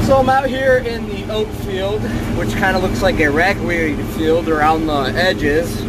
So I'm out here in the oat field, which kind of looks like a ragweed field around the edges,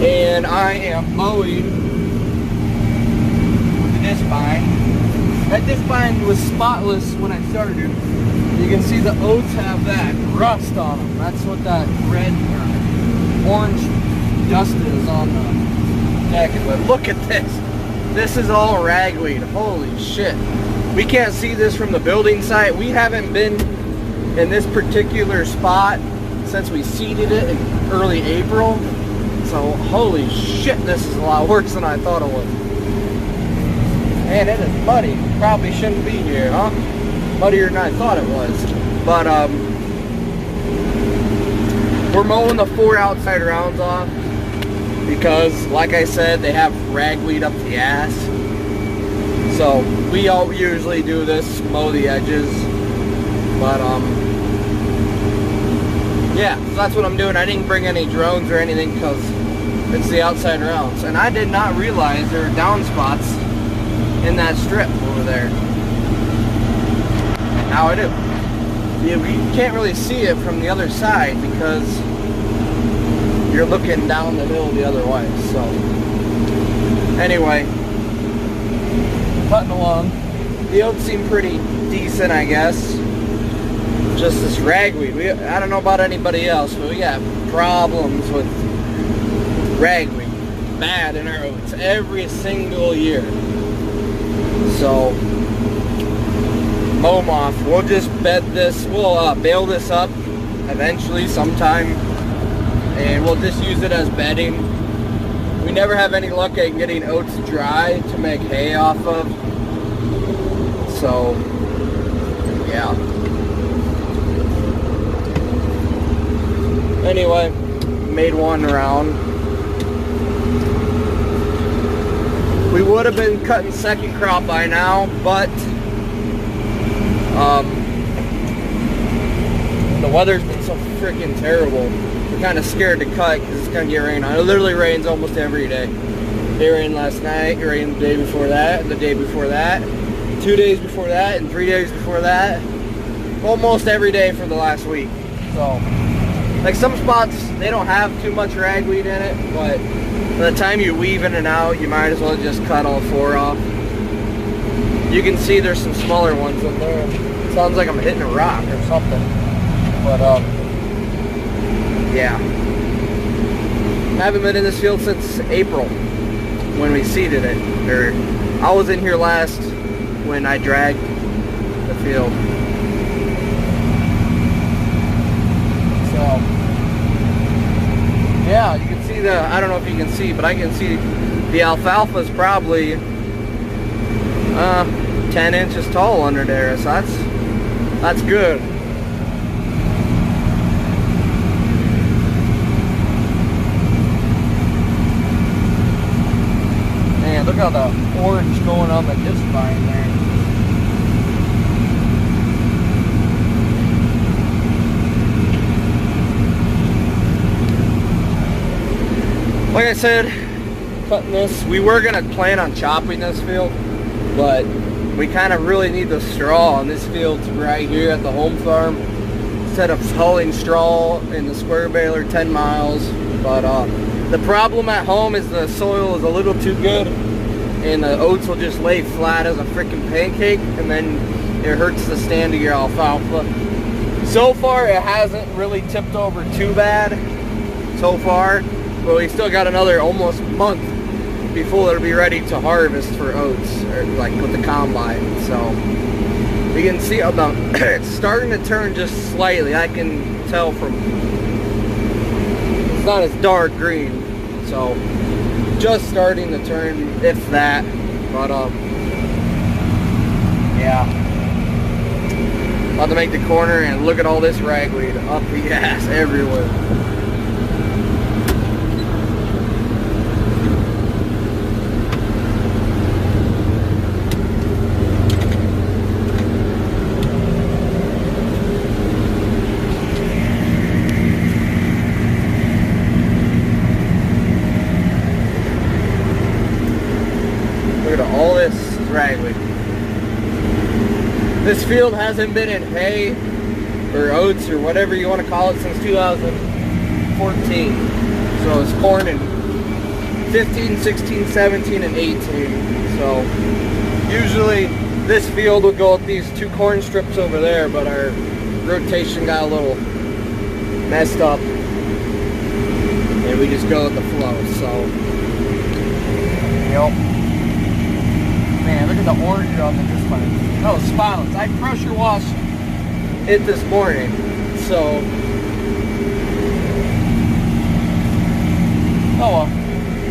and I am mowing with the disc bind. That disc bind was spotless when I started. You can see the oats have that rust on them. That's what that red or orange dust is on the jacket. But look at this. This is all ragweed. Holy shit. We can't see this from the building site. We haven't been in this particular spot since we seeded it in early April. So holy shit, this is a lot worse than I thought it was. Man, it is muddy. Probably shouldn't be here, huh? Muddier than I thought it was. But we're mowing the 4 outside rounds off because, like I said, they have ragweed up the ass. So we all usually do this, mow the edges, but yeah, so that's what I'm doing. I didn't bring any drones or anything because it's the outside rounds, and I did not realize there were down spots in that strip over there. Now I do. Yeah, we can't really see it from the other side because you're looking down the hill the other way. So anyway, putting along. The oats seem pretty decent, I guess. Just this ragweed. I don't know about anybody else, but we got problems with ragweed. Bad in our oats every single year. So mow them off. We'll just bed this. We'll bale this up eventually sometime, and we'll just use it as bedding. We never have any luck at getting oats dry to make hay off of. So, yeah. Anyway, made one round. We would have been cutting second crop by now, but the weather's been so freaking terrible. We're kind of scared to cut because it's going to get rain on. It literally rains almost every day. It rained last night, it rained the day before that, and the day before that, 2 days before that, and 3 days before that. Almost every day for the last week. So, like some spots, they don't have too much ragweed in it, but by the time you weave in and out, you might as well just cut all 4 off. You can see there's some smaller ones in there. It sounds like I'm hitting a rock or something. But, yeah. I haven't been in this field since April when we seeded it. I was in here last when I dragged the field. So, yeah, you can see I don't know if you can see, but I can see the alfalfa is probably 10 inches tall under there, so that's good. Man, look how the orange going on the disc vine there. Like I said, cutting this, we were gonna plan on chopping this field, but we kind of really need the straw on this field right here at the home farm instead of hauling straw in the square baler 10 miles. But the problem at home is the soil is a little too good and the oats will just lay flat as a freaking pancake, and then it hurts the stand of your alfalfa. So far it hasn't really tipped over too bad so far, but we still got another almost month before it'll be ready to harvest for oats, or like with the combine. So we can see it's starting to turn just slightly. I can tell from it's not as dark green, so just starting to turn, if that. But yeah, about to make the corner and look at all this ragweed up the ass everywhere. This field hasn't been in hay or oats or whatever you want to call it since 2014. So it's corn in 15, 16, 17, and 18. So usually this field would go with these 2 corn strips over there, but our rotation got a little messed up and we just go with the flow. So, yep. Man, look at the orange on this one. Oh, spotless. I pressure washed it this morning, so oh well.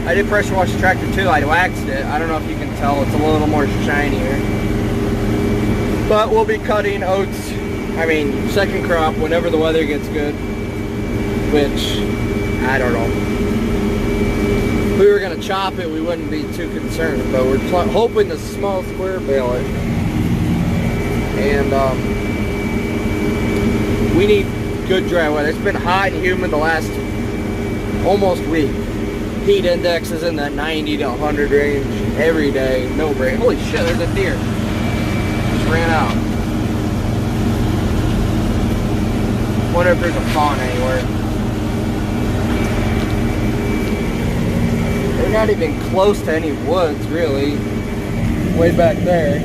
I did pressure wash the tractor too. I waxed it. I don't know if you can tell, it's a little more shinier. But we'll be cutting oats, I mean second crop, whenever the weather gets good, which I don't know. If we were going to chop it, we wouldn't be too concerned, but we're hoping to small square bale it. And we need good dry weather. It's been hot and humid the last almost week. Heat index is in that 90 to 100 range every day. No break. Holy shit, there's a deer. Just ran out. Wonder if there's a fawn anywhere. They're not even close to any woods, really. Way back there.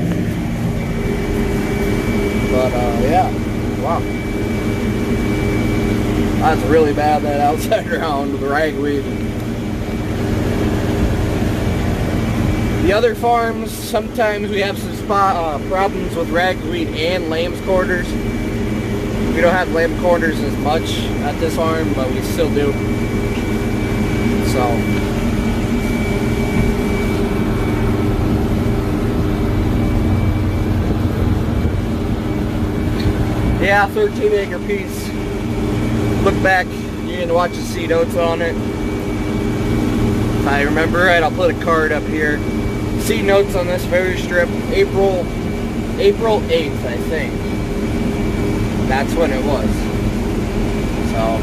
But, yeah. Wow. That's really bad, that outside round with the ragweed. The other farms, sometimes we have some problems with ragweed and lamb's quarters. We don't have lamb quarters as much at this farm, but we still do. So, yeah, 13-acre piece. Look back, you can watch the seed oats on it. If I remember right, I'll put a card up here. Seed notes on this very strip, April 8th, I think. That's when it was. So,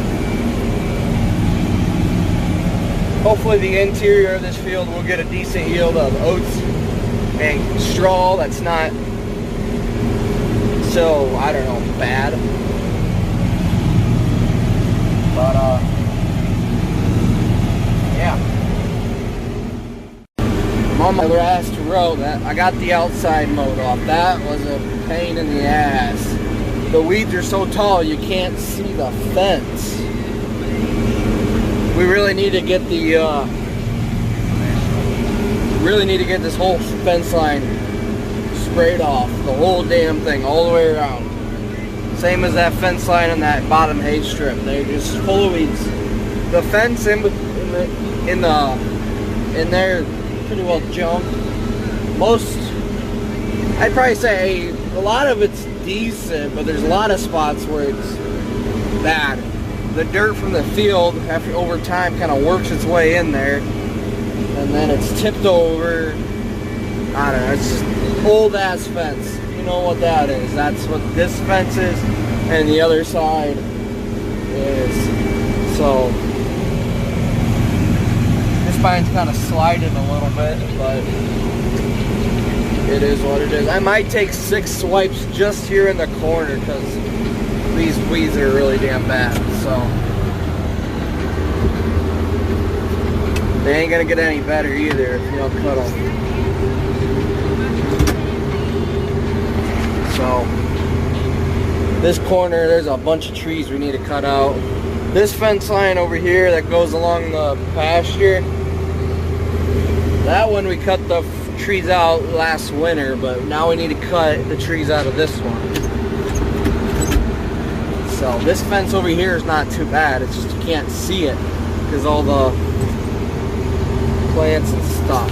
hopefully the interior of this field will get a decent yield of oats and straw that's not so, I don't know, bad. But, yeah. I'm on my last row. I got the outside mowed off. That was a pain in the ass. The weeds are so tall you can't see the fence. We really need to get the this whole fence line sprayed off, the whole damn thing, all the way around. Same as that fence line on that bottom hay strip. They're just full of weeds. The fence in there pretty well junk. I'd probably say a lot of it's decent, but there's a lot of spots where it's bad. The dirt from the field over time kind of works its way in there, and then it's tipped over. I don't know, it's just old ass fence. You know what that is. That's what this fence is, and the other side is. So this spine's kind of sliding a little bit, but it is what it is. I might take 6 swipes just here in the corner because these weeds are really damn bad. So they ain't gonna get any better either if you don't cut them. So this corner, there's a bunch of trees we need to cut out. This fence line over here that goes along the pasture, that one we cut the trees out last winter, but now we need to cut the trees out of this one. So this fence over here is not too bad. It's just you can't see it because all the plants and stuff.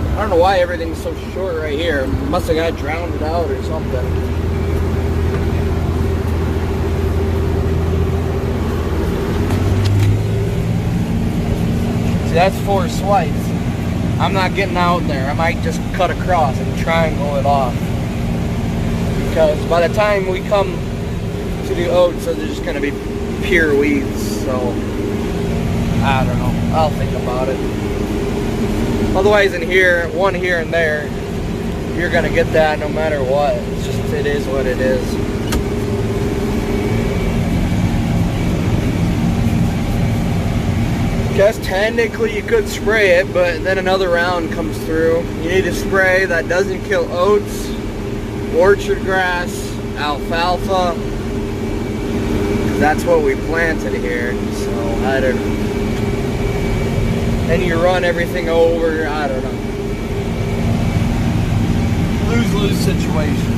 I don't know why everything's so short right here. Must have got drowned out or something. See, that's 4 swipes. I'm not getting out there. I might just cut across and triangle it off. Because by the time we come to the oats, so there's just going to be pure weeds, so I don't know. I'll think about it. Otherwise, in here, one here and there, you're gonna get that no matter what. It's just, it is what it is. Guess technically you could spray it, but then another round comes through. You need a spray that doesn't kill oats, orchard grass, alfalfa. That's what we planted here. So I don't know. And you run everything over, I don't know. Lose-lose situation.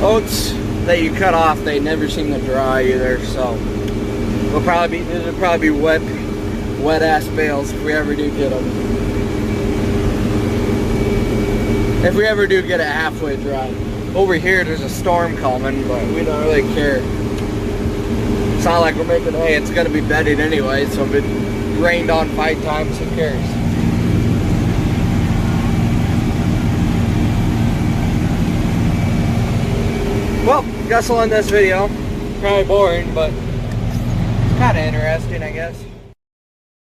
Oats that you cut off, they never seem to dry either, so it'll probably be wet ass bales if we ever do get them. If we ever do get it halfway dry. Over here there's a storm coming, but we don't really care. It's not like we're making hay, it's gonna be bedded anyway, so if it rained on 5 times, who cares? Well, guess I'll end this video. Probably boring, but it's kind of interesting, I guess.